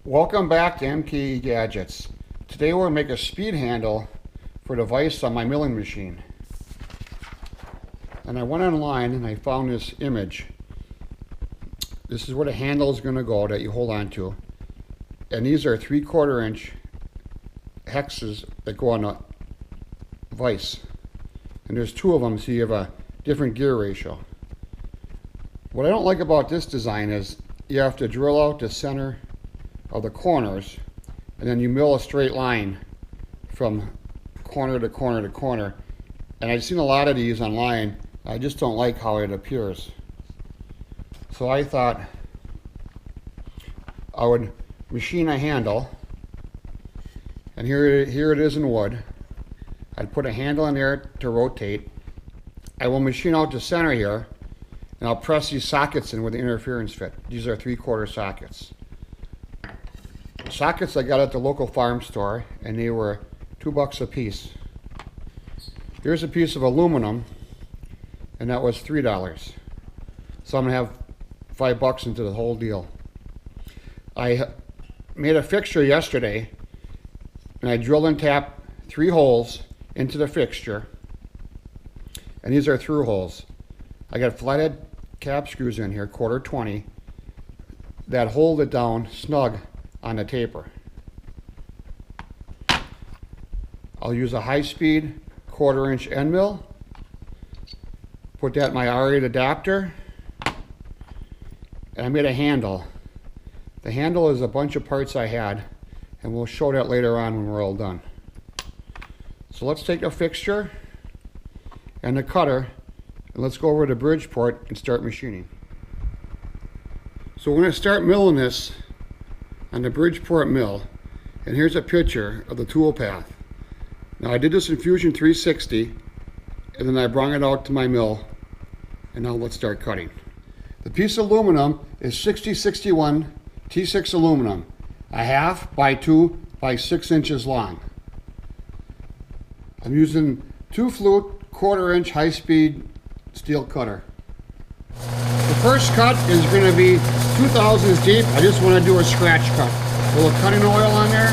Welcome back to MKE Gadgets. Today we're going to make a speed handle for the Vise on my milling machine. And I went online and I found this image. This is where the handle is going to go that you hold on to. And these are 3/4 inch hexes that go on a Vise. And there's two of them, so you have a different gear ratio. What I don't like about this design is you have to drill out the center of the corners and then you mill a straight line from corner to corner to corner. And I've seen a lot of these online. I just don't like how it appears. So I thought I would machine a handle, and here it is in wood. I'd put a handle in there to rotate. I will machine out the center here, and I'll press these sockets in with the interference fit. These are 3/4 sockets. Sockets I got at the local farm store, and they were $2 a piece. Here's a piece of aluminum, and that was $3. So I'm gonna have $5 into the whole deal. I made a fixture yesterday, and I drilled and tapped 3 holes into the fixture, and these are through holes. I got flathead cap screws in here, 1/4 that hold it down snug on the taper. I'll use a high-speed 1/4 inch end mill. Put that in my R8 adapter, and I made a handle. The handle is a bunch of parts I had, and we'll show that later on when we're all done. So let's take a fixture and a cutter, and let's go over to Bridgeport and start machining. So we're going to start milling this on the Bridgeport mill, and here's a picture of the tool path. Now I did this in Fusion 360, and then I brought it out to my mill, and now let's start cutting. The piece of aluminum is 6061 T6 aluminum, 1/2 by 2 by 6 inches long. I'm using 2 flute 1/4 inch high-speed steel cutter. The first cut is going to be 2 thousandths deep. I just want to do a scratch cut. A little cutting oil on there.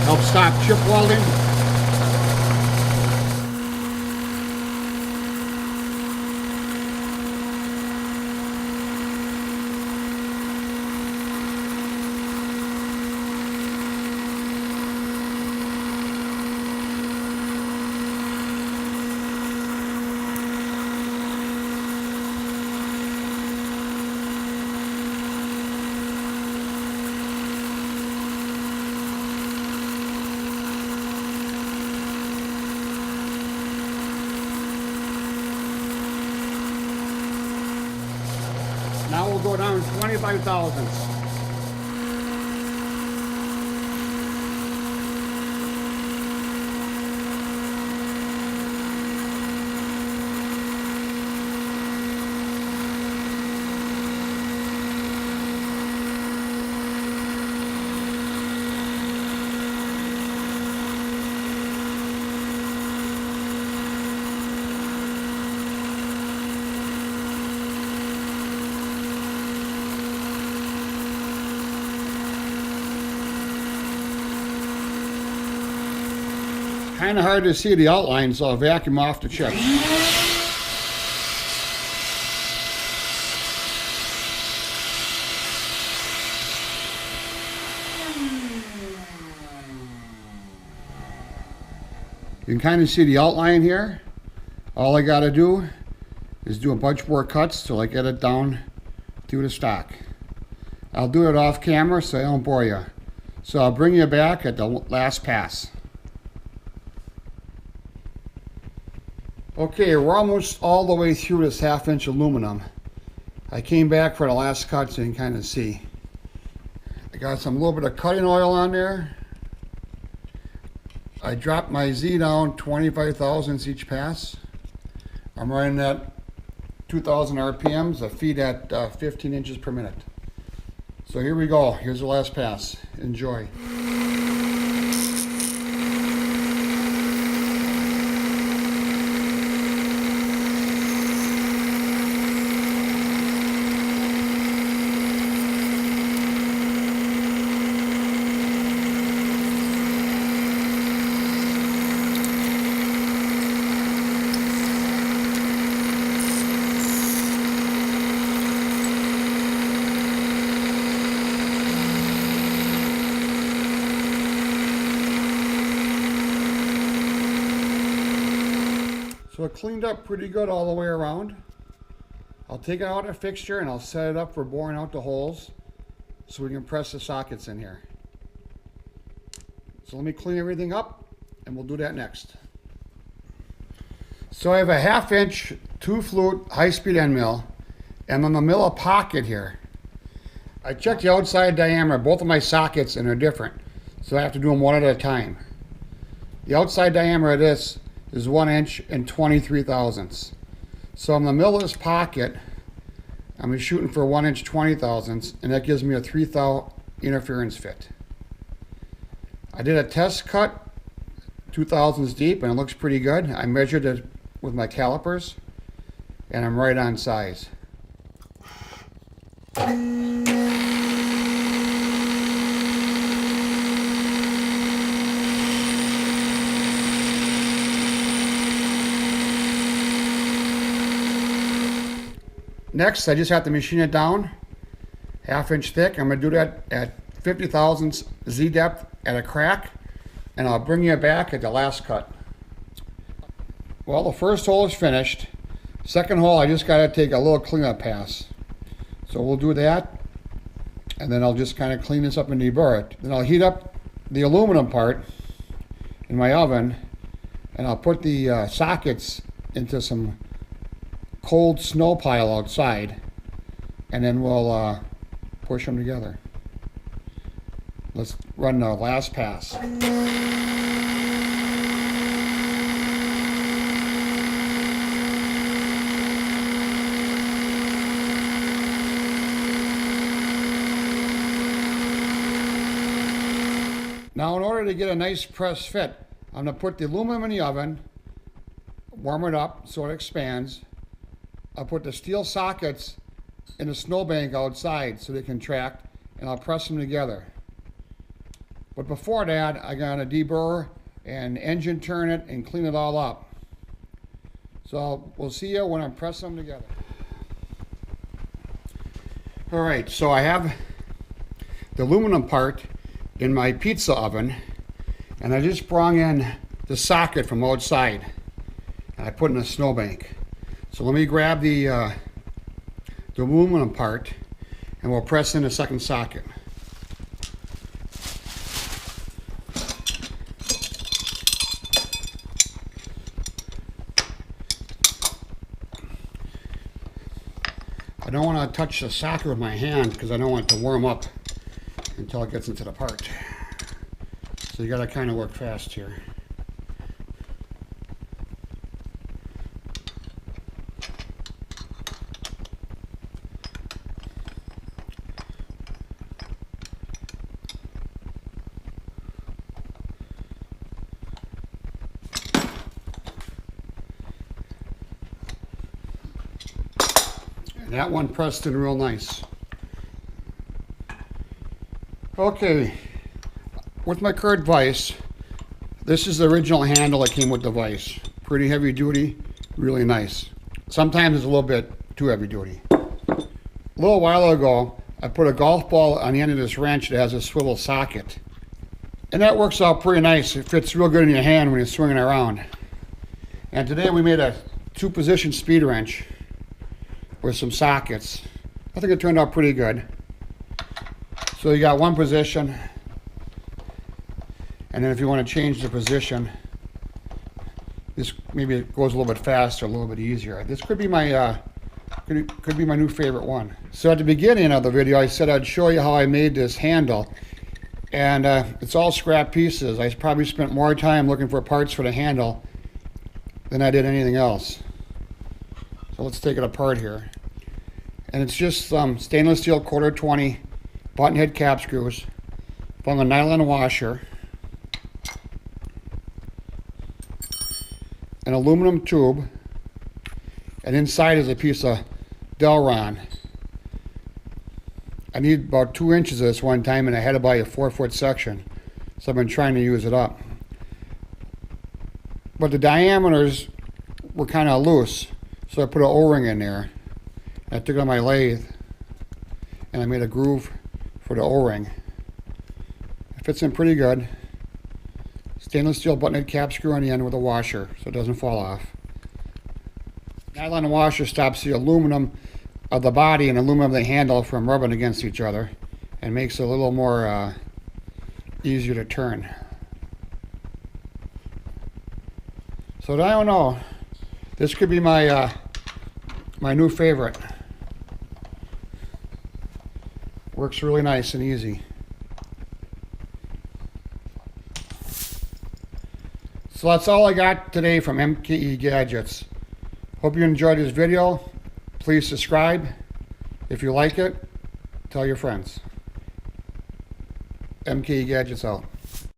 Help stop chip welding. Now we'll go down 25 thousandths. Kind of hard to see the outline, so I'll vacuum off the chips. You can kind of see the outline here. All I got to do is do a bunch more cuts till I get it down through the stock. I'll do it off camera so I don't bore you. So I'll bring you back at the last pass. Okay, we're almost all the way through this 1/2 inch aluminum. I came back for the last cut so you can kind of see. I got some little bit of cutting oil on there. I dropped my Z down 25 thousandths each pass. I'm running at 2,000 RPMs, a feed at 15 inches per minute. So here we go. Here's the last pass. Enjoy. So it cleaned up pretty good all the way around. I'll take out a fixture and I'll set it up for boring out the holes so we can press the sockets in here. So let me clean everything up and we'll do that next. So I have a 1/2 inch 2-flute high-speed end mill and I'm gonna mill a pocket here. I checked the outside diameter, both of my sockets, and they're different. So I have to do them one at a time. The outside diameter of this is 1 inch and 23 thousandths. So I'm gonna mill this pocket. I'm shooting for 1 inch 20 thousandths, and that gives me a 3 thou interference fit. I did a test cut 2 thousandths deep and it looks pretty good. I measured it with my calipers and I'm right on size. Next, I just have to machine it down 1/2 inch thick. I'm going to do that at 50 thousandths Z depth at a crack, and I'll bring you back at the last cut. Well, the first hole is finished. Second hole, I just got to take a little cleanup pass. So we'll do that, and then I'll just kind of clean this up and deburr it. Then I'll heat up the aluminum part in my oven, and I'll put the sockets into some cold snow pile outside, and then we'll push them together. Let's run the last pass. Now, in order to get a nice press fit, I'm going to put the aluminum in the oven, warm it up so it expands. I'll put the steel sockets in a snowbank outside so they can track, and I'll press them together. But before that, I'm going to deburr and engine turn it and clean it all up. So we'll see you when I'm pressing them together. All right, so I have the aluminum part in my pizza oven, and I just brought in the socket from outside and I put in a snowbank. So let me grab the aluminum part and we'll press in the second socket. I don't want to touch the socket with my hand because I don't want it to warm up until it gets into the part. So you got to kind of work fast here. And that one pressed in real nice. Okay, with my curved vise, this is the original handle that came with the vise. Pretty heavy duty, really nice. Sometimes it's a little bit too heavy duty. A little while ago, I put a golf ball on the end of this wrench that has a swivel socket. And that works out pretty nice. It fits real good in your hand when you're swinging around. And today we made a 2-position speed wrench with some sockets. I think it turned out pretty good. So you got one position, and then if you want to change the position, this maybe it goes a little bit faster, a little bit easier. This could be my could be my new favorite one. So at the beginning of the video, I said I'd show you how I made this handle, and it's all scrap pieces. I probably spent more time looking for parts for the handle than I did anything else. So let's take it apart here, and it's just some stainless steel 1/4-20 button head cap screws from a nylon washer, an aluminum tube, and inside is a piece of Delron. I need about 2 inches of this one time, and I had to buy a 4-foot section, so I've been trying to use it up. But the diameters were kind of loose, so I put an O-ring in there. I took it on my lathe and I made a groove for the O-ring. It fits in pretty good. Stainless steel button head cap screw on the end with a washer so it doesn't fall off. Nylon washer stops the aluminum of the body and aluminum of the handle from rubbing against each other and makes it a little more easier to turn. So I don't know. This could be my my new favorite. Works really nice and easy. So that's all I got today from MKE Gadgets. Hope you enjoyed this video. Please subscribe. If you like it, tell your friends. MKE Gadgets out.